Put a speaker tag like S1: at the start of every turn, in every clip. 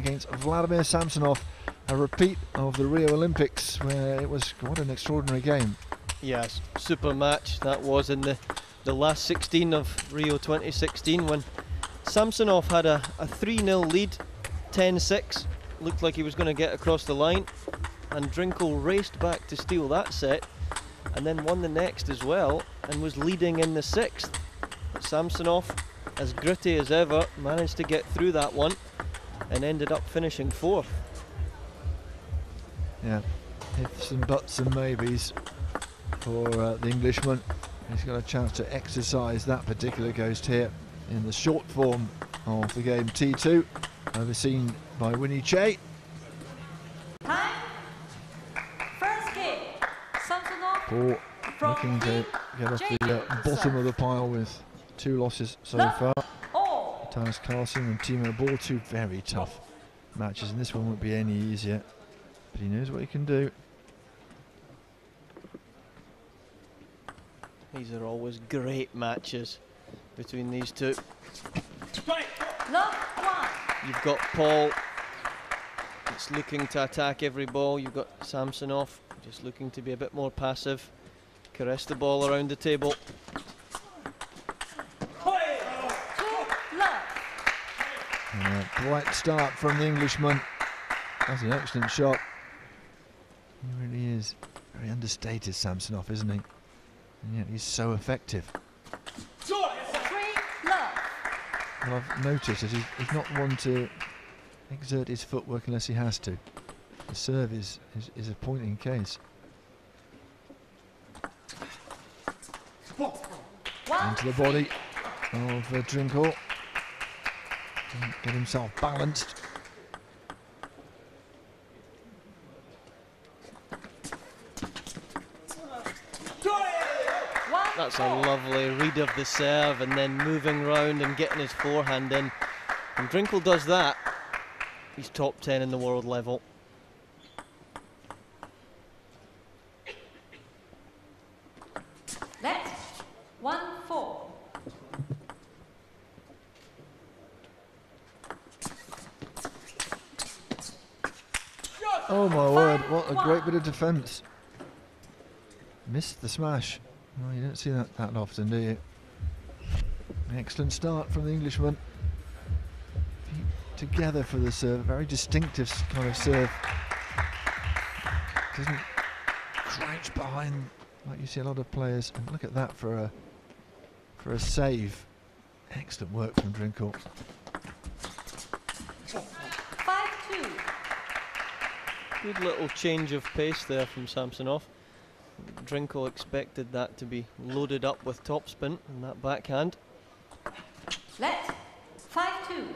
S1: against Vladimir Samsonov, a repeat of the Rio Olympics, where it was quite an extraordinary game.
S2: Yes, super match that was in the last 16 of Rio 2016, when Samsonov had a 3-0 lead, 10-6, looked like he was going to get across the line, and Drinkhall raced back to steal that set, and then won the next as well, and was leading in the 6th. But Samsonov, as gritty as ever, managed to get through that one, and ended up finishing 4th.
S1: Yeah, ifs and buts and maybes for the Englishman. He's got a chance to exercise that particular ghost here in the short form of the game T2, overseen by Winnie Che.
S3: Time. First game, Samsonov
S1: Paul looking to get off the bottom of the pile with 2 losses so far. Thomas Carlson and Timo Ball, 2 very tough matches, and this one won't be any easier, but he knows what he can do.
S2: These are always great matches between these two. You've got Paul, that's looking to attack every ball. You've got Samsonov, just looking to be a bit more passive, caress the ball around the table.
S1: Bright start from the Englishman. That's an excellent shot. He really is very understated, Samsonov, isn't he? And yet he's so effective. Well, I've noticed that he's not one to exert his footwork unless he has to. The serve is a point in case. Into the body of Drinkhall. Doesn't get himself balanced.
S2: That's a lovely read of the serve, and then moving round and getting his forehand in. And Drinkhall does that, he's top 10 in the world level.
S3: Next, 1-4.
S1: Oh my word, what a great bit of defence. Missed the smash. Well, you don't see that often, do you? Excellent start from the Englishman. Feet together for the serve, very distinctive kind of serve. Doesn't crouch behind like you see a lot of players. And look at that for a save. Excellent work from Drinkhall.
S3: 5-2.
S2: Good little change of pace there from Samsonov. Drinkhall expected that to be loaded up with topspin and that backhand.
S3: Let's 5-2.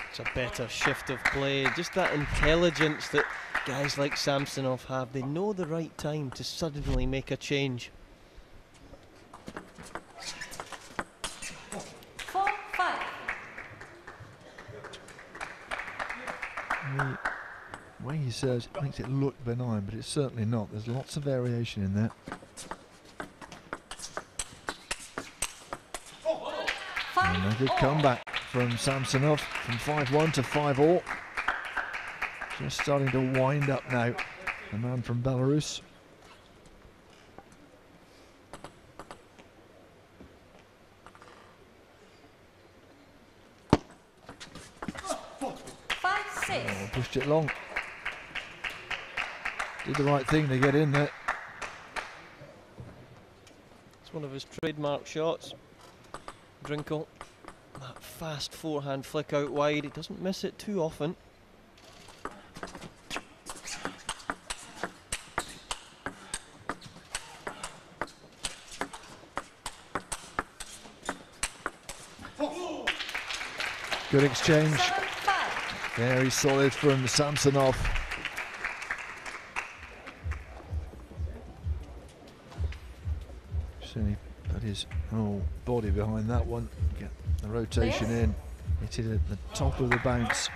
S2: It's a better shift of play, just that intelligence that guys like Samsonov have. They know the right time to suddenly make a change.
S3: 4-5.
S1: The way he serves makes it look benign, but it's certainly not. There's lots of variation in there. And a good comeback from Samsonov, from 5-1 to 5-all. Just starting to wind up now, the man from Belarus. Oh, pushed it long. Did the right thing to get in there.
S2: It's one of his trademark shots. Drinkhall, that fast forehand flick out wide, he doesn't miss it too often.
S1: Good exchange. Very solid from Samsonov. Certainly put his whole body behind that one. Get the rotation in. Hit it at the top of the bounce.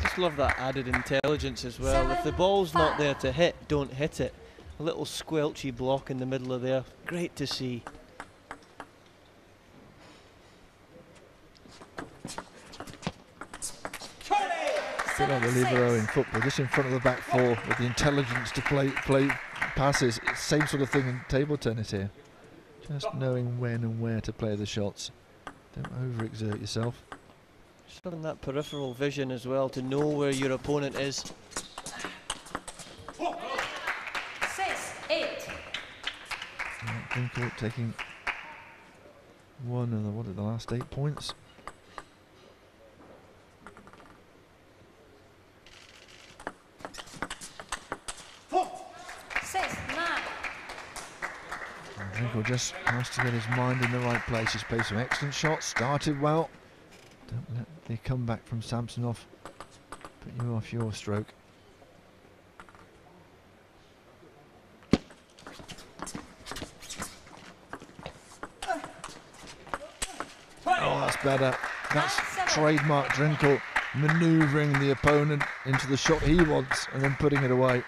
S2: Just love that added intelligence as well. If the ball's not there to hit, don't hit it. A little squelchy block in the middle of there. Great to see.
S1: Bit like the libero in football, just in front of the back four with the intelligence to play passes. It's the same sort of thing in table tennis here. Just knowing when and where to play the shots. Don't overexert yourself.
S2: Just having that peripheral vision as well to know where your opponent is.
S3: 6-8.
S1: Drinkhall taking one of the last 8 points. Drinkhall just has to get his mind in the right place. He's played some excellent shots, started well. Don't let the comeback from Samsonov put you off your stroke. Oh, that's better. That's trademark Drinkhall, manoeuvring the opponent into the shot he wants and then putting it away.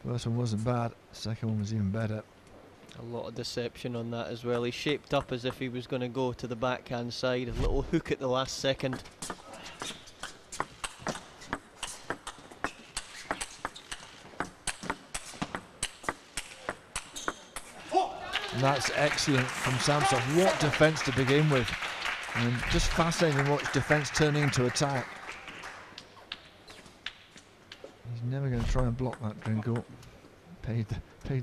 S1: First one wasn't bad, second one was even better.
S2: A lot of deception on that as well. He shaped up as if he was going to go to the backhand side. A little hook at the last second.
S1: And that's excellent from Samsonov. What defence to begin with. And just fascinating to watch defence turning into attack. He's never going to try and block that, Drinkhall. Paid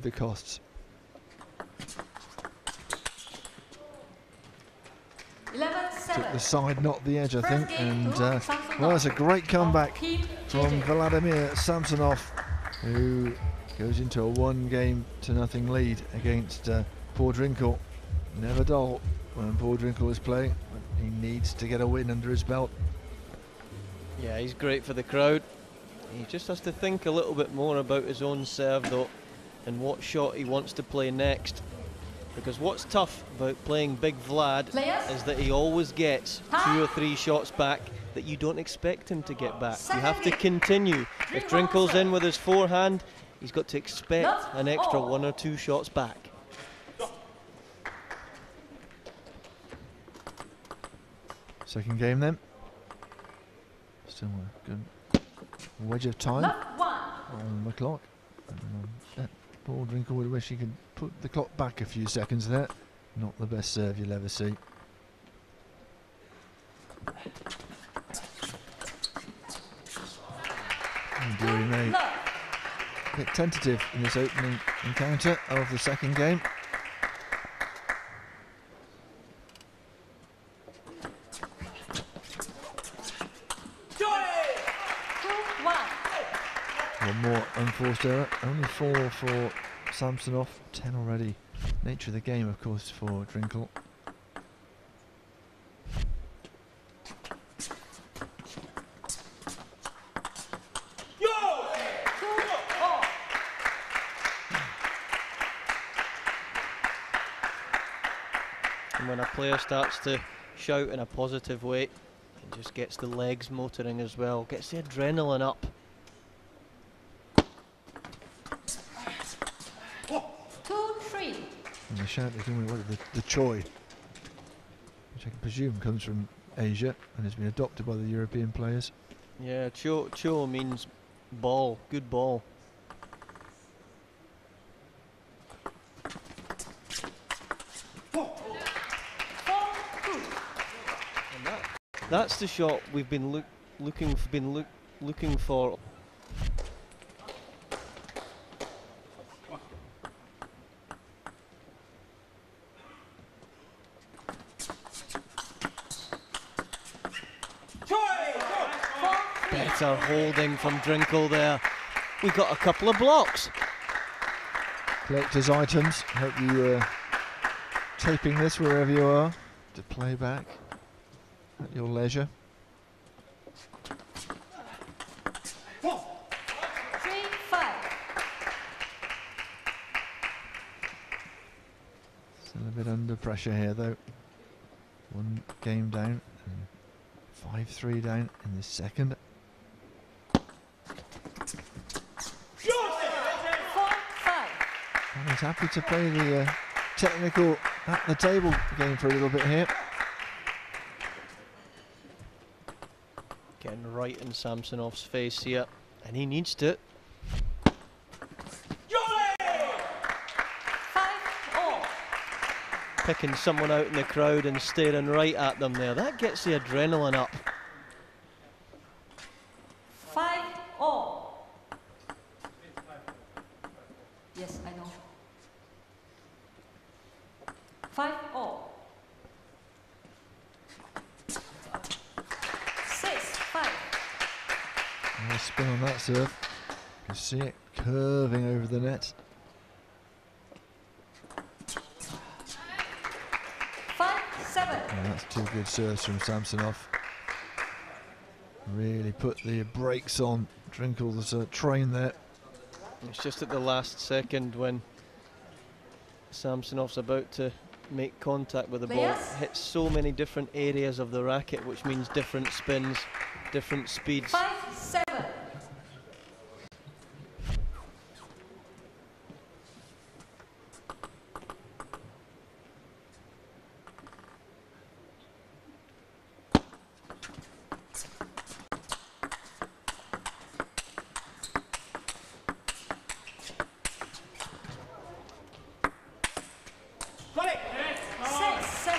S1: the costs.
S3: 11-7.
S1: Took the side, not the edge, I think. And well, it's a great comeback from Vladimir Samsonov, who goes into a 1-0 lead against poor Drinkhall. Never dull when poor Drinkhall is playing. He needs to get a win under his belt.
S2: Yeah, he's great for the crowd. He just has to think a little bit more about his own serve though, and what shot he wants to play next. Because what's tough about playing Big Vlad is that he always gets 2 or 3 shots back that you don't expect him to get back. You have to continue. If Drinkhall's in with his forehand, he's got to expect an extra 1 or 2 shots back.
S1: Second game then. Still a good wedge of time on the clock. Poor Drinkhall would wish he could put the clock back a few seconds there. Not the best serve you'll ever see. Oh dear, he may a bit tentative in this opening encounter of the second game. One more unforced error, only 4 for Samsonov, 10 already. Nature of the game, of course, for Drinkhall.
S2: And when a player starts to shout in a positive way, it just gets the legs motoring as well, gets the adrenaline up.
S3: 2-3.
S1: And the shout is only the choi, which I can presume comes from Asia and has been adopted by the European players.
S2: Yeah, cho means ball, good ball. That's the shot we've been looking for. Better holding from Drinkhall there. We got a couple of blocks.
S1: Collector's items. Hope you are taping this wherever you are to play back at your leisure.
S3: 3-5.
S1: Still a bit under pressure here though. 1 game down and 5-3 down in the second. He's happy to play the technical at the table game for a little bit here.
S2: Getting right in Samsonov's face here, and he needs to.
S3: 5-all.
S2: Picking someone out in the crowd and staring right at them there. That gets the adrenaline up.
S3: 5-all. Yes, I know. 5-all. 6-5.
S1: Nice spin on that serve. You can see it curving over the net.
S3: 5-7.
S1: And that's two good serves from Samsonov. Really put the brakes on Drinkhall's train there.
S2: It's just at the last second when Samsonov's about to make contact with the ball.
S3: Players?
S2: Hits so many different areas of the racket, which means different spins, different speeds.
S3: 5-7.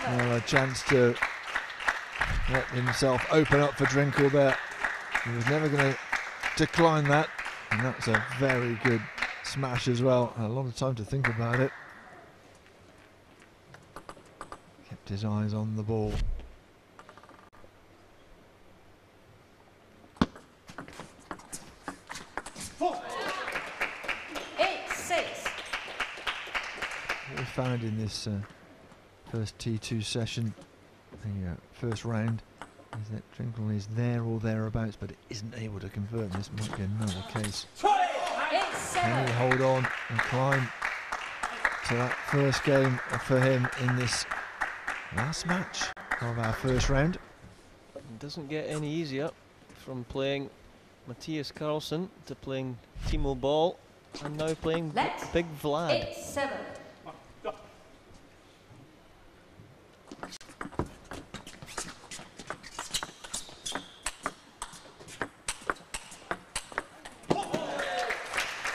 S1: Well, a chance to let himself open up for Drinkhall there. He was never going to decline that, and that's a very good smash as well. A lot of time to think about it. Kept his eyes on the ball. What we found in this first T2 session, the first round, is that Drinkhall is there or thereabouts, but isn't able to confirm. This might be another case. Can he hold on and climb to that first game for him in this last match of our first round?
S2: It doesn't get any easier from playing Matthias Carlsen to playing Timo Ball and now playing Big Vlad.
S3: 8-7.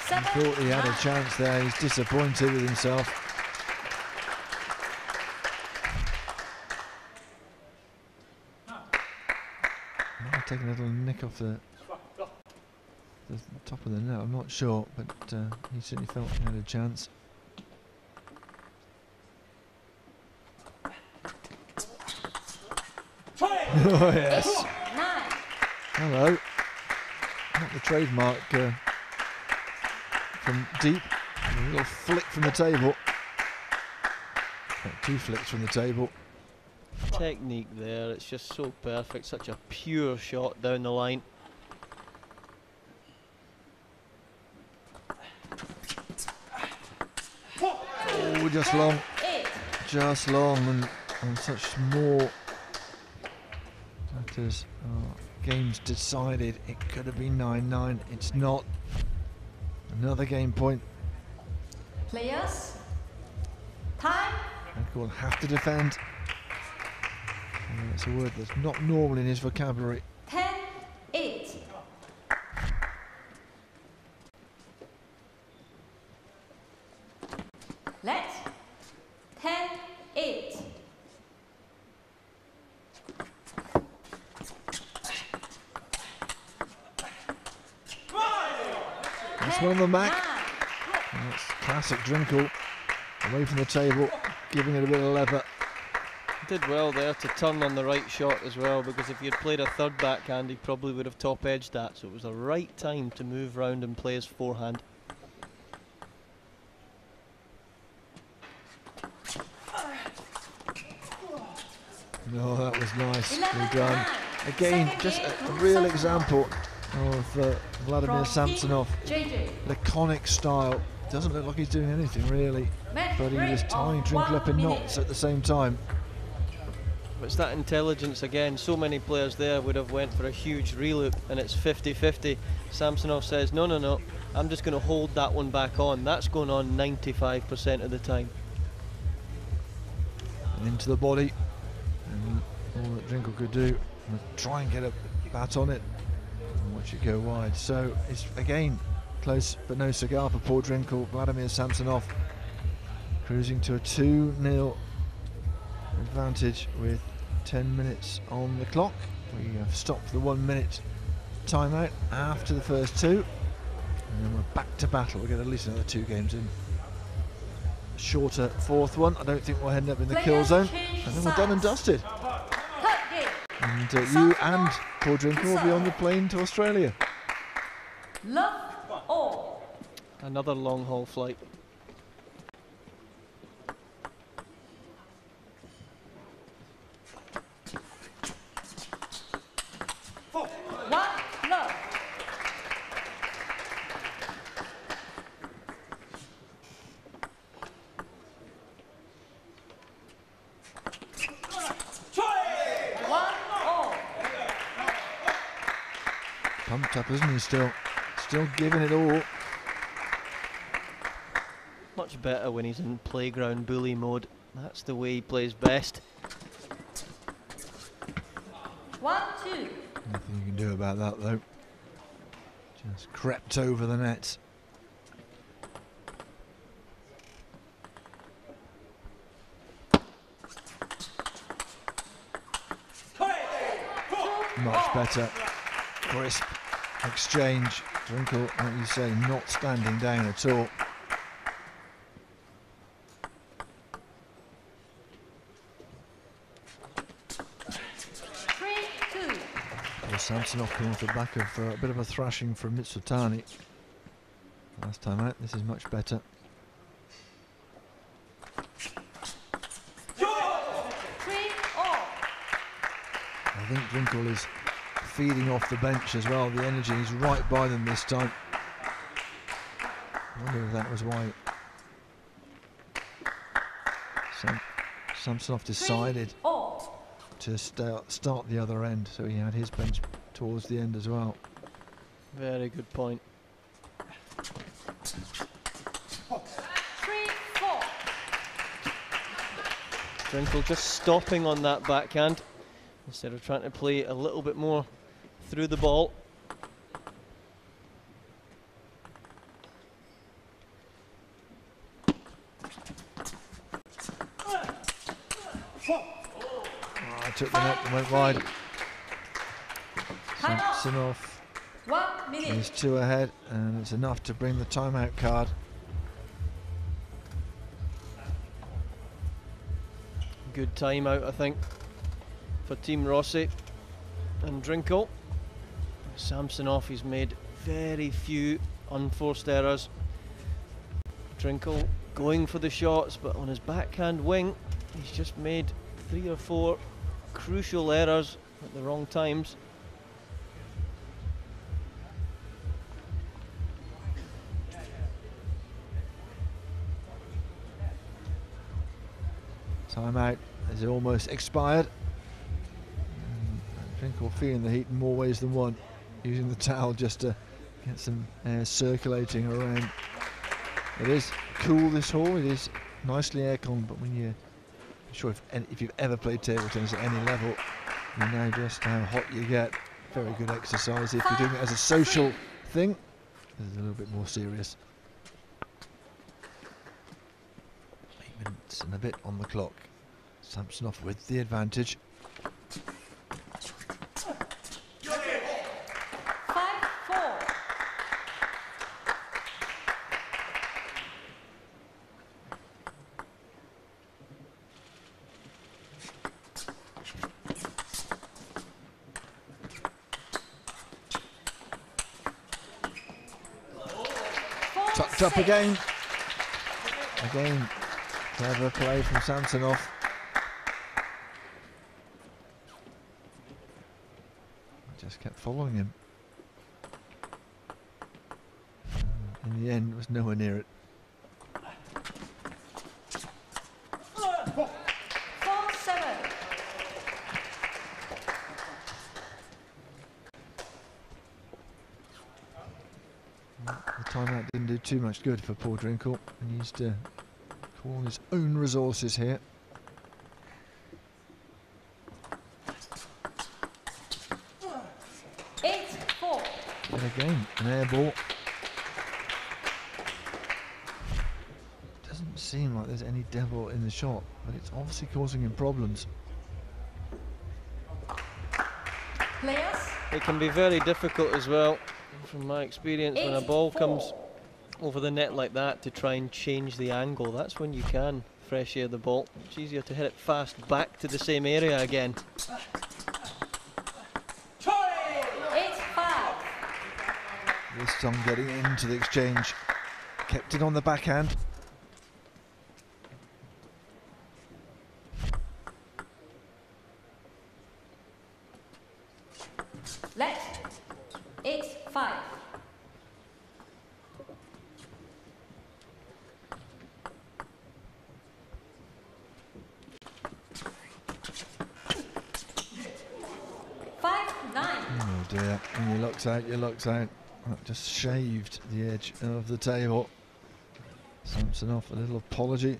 S1: He thought he had a chance there. He's disappointed with himself. Might have taken a little nick off the top of the net, I'm not sure, but he certainly felt he had a chance. Oh yes.
S3: 9.
S1: Hello. Not the trademark from deep. A little flick from the table. Two flicks from the table.
S2: Technique there, it's just so perfect. Such a pure shot down the line.
S1: Oh, just long.
S3: 8.
S1: Just long and such small. That is, game's decided. It could have been 9-9. It's not. Another game point.
S3: Players. Time.
S1: Drinkhall will have to defend. And it's a word that's not normal in his vocabulary.
S3: 10-8. Let. 10-8.
S1: That's one on the Mac. And that's classic Drinkhall. Away from the table, giving it a bit of leather.
S2: Did well there to turn on the right shot as well, because if you'd played a third backhand he probably would have top edged that, so it was the right time to move round and play his forehand.
S1: No, that was nicely
S3: 11-9.
S1: done. Again, just a real example of Vladimir Samsonov.
S3: JJ.
S1: Laconic style. Doesn't look like he's doing anything really, but he was tying Drinkhall up in knots at the same time.
S2: But it's that intelligence again. So many players there would have went for a huge reloop, and it's 50-50. Samsonov says, no, I'm just going to hold that one back on. That's going on 95% of the time.
S1: And into the body, and all that Drinkhall could do was try and get a bat on it and watch it go wide. So it's again close but no cigar for poor Drinkhall. Vladimir Samsonov cruising to a 2-0 advantage with 10 minutes on the clock. We have stopped the 1 minute timeout after the first two, and then we're back to battle. We'll get at least another 2 games in. A shorter fourth one. I don't think we'll end up in the kill zone, and then we're done and dusted. And you and poor Drinkhall will be on the plane to Australia.
S3: Love all.
S2: Another long haul flight.
S3: Love.
S1: Pumped up, isn't he? Still giving it all.
S2: Much better when he's in playground bully mode. That's the way he plays best.
S3: 1-2.
S1: Nothing you can do about that, though. Just crept over the net. Much better. Crisp exchange. Drinkhall, like you say, not standing down at all. Samsonov came off the back of a bit of a thrashing from Mitsutani last time out. This is much better.
S3: 3-all.
S1: I think Drinkhall is feeding off the bench as well. The energy is right by them this time. I wonder if that was why Samsonov decided to start the other end, so he had his bench towards the end as well.
S2: Very good point.
S3: 3-4.
S2: Drinkhall just stopping on that backhand instead of trying to play a little bit more through the ball.
S1: Took the net and went wide. Samsonov
S3: 1 minute.
S1: is 2 ahead, and it's enough to bring the timeout card.
S2: Good timeout, I think, for Team Rossi and Drinkhall. Samsonov has made very few unforced errors. Drinkhall going for the shots, but on his backhand wing, he's just made 3 or 4 crucial errors at the wrong times.
S1: Timeout is almost expired. Drinkhall feeling the heat in more ways than one, using the towel just to get some air circulating around. It is cool, this hall. It is nicely aircon, but when you're sure if you've ever played table tennis at any level, you know just how hot you get. Very good exercise. If you're doing it as a social thing, this is a little bit more serious. 8 minutes and a bit on the clock. Samsonov with the advantage.
S3: 5-4.
S1: Tucked up again. Again, clever play from Samsonov. Just kept following him. In the end, it was nowhere near it.
S3: 4-7.
S1: The timeout do too much good for poor Drinkhall. He needs to call on his own resources here. And again, an air ball. Doesn't seem like there's any devil in the shot, but it's obviously causing him problems.
S3: Players.
S2: It can be very difficult as well, from my experience, when a ball comes over the net like that, to try and change the angle. That's when you can fresh air the ball. It's easier to hit it fast back to the same area again.
S1: This time getting into the exchange. Kept it on the backhand.
S3: Left. 8-5.
S1: Oh dear, when you're locked out, you're locked out. That just shaved the edge of the table. Samsonov, a little apology.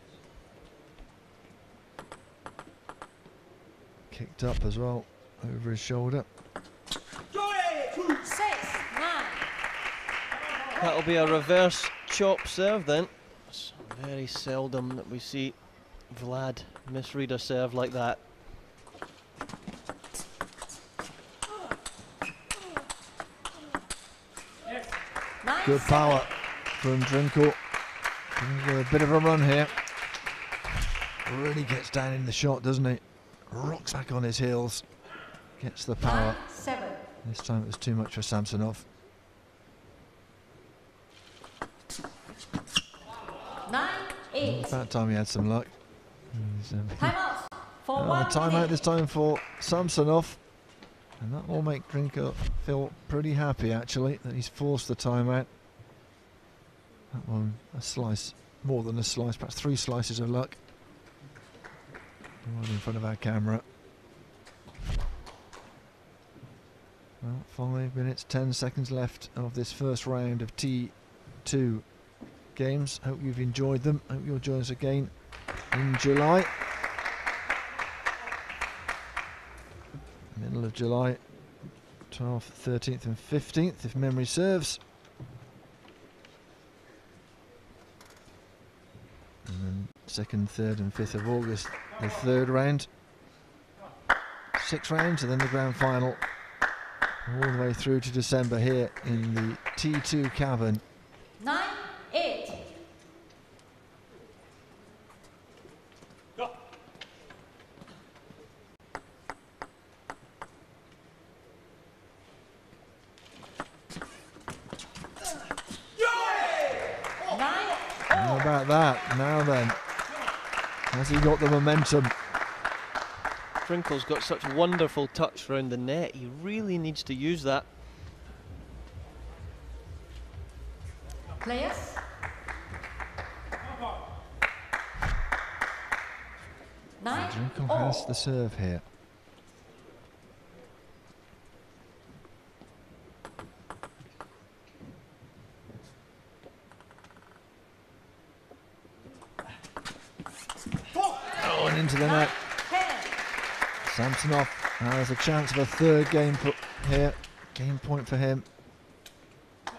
S1: Kicked up as well, over his shoulder.
S3: 6-9.
S2: That'll be a reverse chop serve then. It's very seldom that we see Vlad misread a serve like that.
S1: Good power from Drinkhall. A bit of a run here. Really gets down in the shot, doesn't he? Rocks back on his heels. Gets the power.
S3: 9-7.
S1: This time it was too much for Samsonov.
S3: 9-8.
S1: About time he had some luck.
S3: Timeout for 1 minute.
S1: Timeout this time for Samsonov. And that will make Drinkhall feel pretty happy, actually, that he's forced the timeout. That one, a slice, more than a slice, perhaps 3 slices of luck. Right in front of our camera. Well, 5 minutes, 10 seconds left of this first round of T2 games. Hope you've enjoyed them. Hope you'll join us again in July. Middle of July, 12th, 13th and 15th, if memory serves. And then 2nd, 3rd and 5th of August, the 3rd round. 6 rounds and then the grand final. All the way through to December here in the T2 Cavern.
S3: 9-8.
S1: How about that? Now then, has he got the momentum?
S2: Drinkhall's got such wonderful touch around the net. He really needs to use that.
S3: Players.
S1: Drinkhall has the serve here. Oh, and into the net. Samsonov has a chance of a 3rd game here. Game point for him. It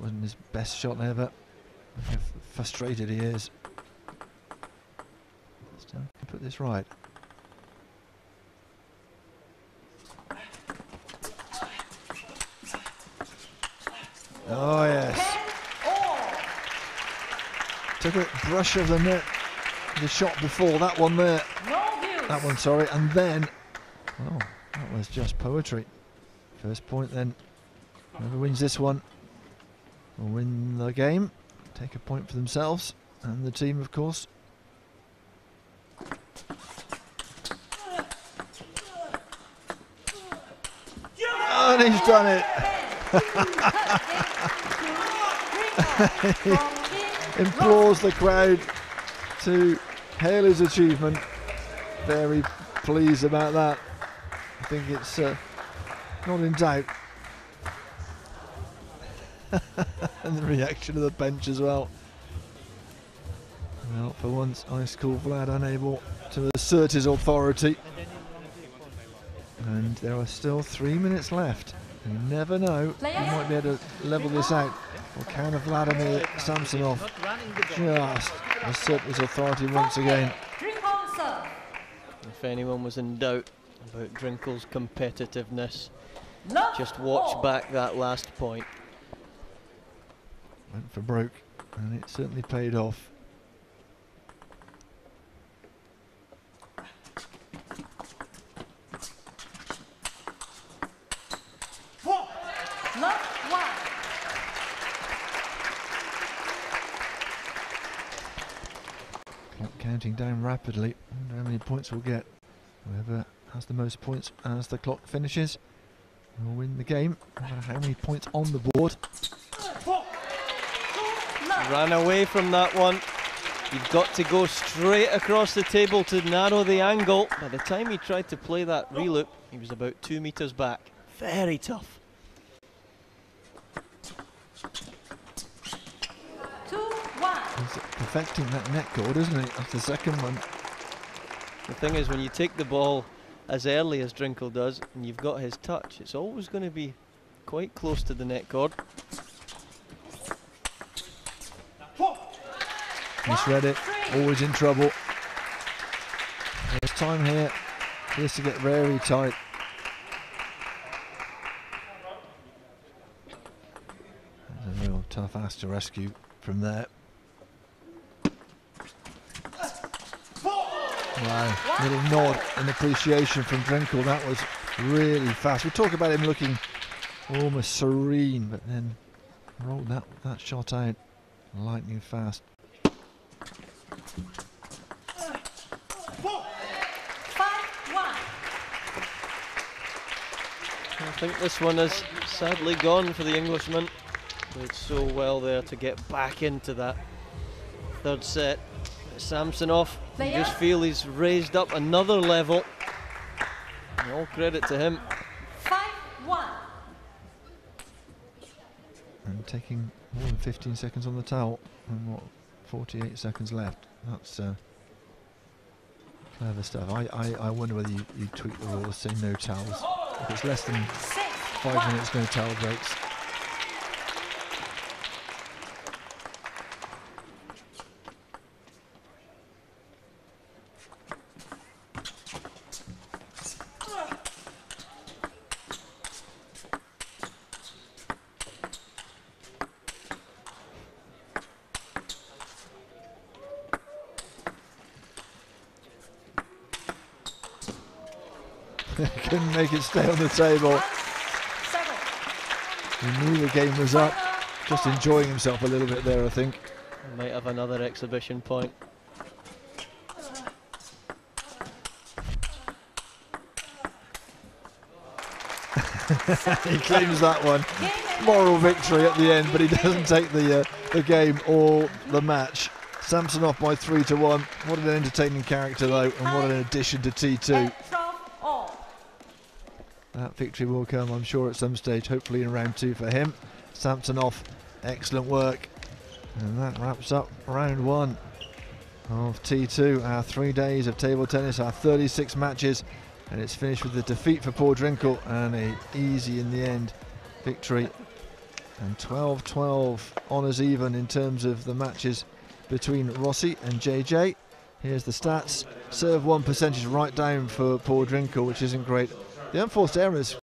S1: wasn't his best shot ever. Look how frustrated he is. Still can put this right. Oh yes. Took a brush of the net. The shot before that one there. That one, sorry, and then, oh, that was just poetry. First point then. Whoever wins this one will win the game, take a point for themselves and the team, of course. And he's done it. He implores the crowd to hail his achievement. Very pleased about that. I think it's not in doubt. And the reaction of the bench as well. Well, for once, Ice Cool Vlad unable to assert his authority. And there are still 3 minutes left. You never know, he might be able to level this out. Or can Vladimir Samsonov just assert his authority once again?
S3: Drinkhall serve.
S2: If anyone was in doubt about Drinkhall's competitiveness,
S3: Love
S2: just watch
S3: all.
S2: back that last point.
S1: Went for broke, and it certainly paid off.
S3: Love one.
S1: Clock counting down rapidly. I wonder how many points we'll get. Whoever has the most points as the clock finishes will win the game. No matter how many points on the board.
S2: Ran away from that one. You've got to go straight across the table to narrow the angle. By the time he tried to play that reloop, he was about 2 meters back. Very tough.
S3: 2-1.
S1: He's perfecting that net cord, isn't he? That's the second one.
S2: The thing is, when you take the ball as early as Drinkhall does, and you've got his touch, it's always going to be quite close to the net cord.
S1: Misread it, always in trouble. There's time here for this to get very tight. That's a real tough ass to rescue from there. Wow, little nod and appreciation from Drinkhall. That was really fast. We talk about him looking almost serene, but then rolled that shot out lightning fast.
S3: 5-1.
S2: I think this one is sadly gone for the Englishman. Played so well there to get back into that third set. Samsonov, you just feel he's raised up another level. And all credit to him.
S3: 5-1.
S1: And taking more than 15 seconds on the towel, and what, 48 seconds left. That's clever stuff. I wonder whether you tweak the rules, say no towels. If it's less than 5 minutes, no towel breaks. Couldn't make it stay on the table.
S3: 7.
S1: He knew the game was up. Just enjoying himself a little bit there, I think.
S2: Might have another exhibition point.
S1: He claims that one. Moral victory at the end, but he doesn't take the game or the match. Samsonov by 3-1. What an entertaining character though, and what an addition to T2. That victory will come, I'm sure, at some stage, hopefully in round 2 for him. Samsonov, excellent work. And that wraps up round 1 of T2, our 3 days of table tennis, our 36 matches. And it's finished with a defeat for Paul Drinkhall and a easy in the end victory. And 12-12 honours even in terms of the matches between Rossi and JJ. Here's the stats. Serve 1 percentage right down for Paul Drinkhall, which isn't great. The unforced errors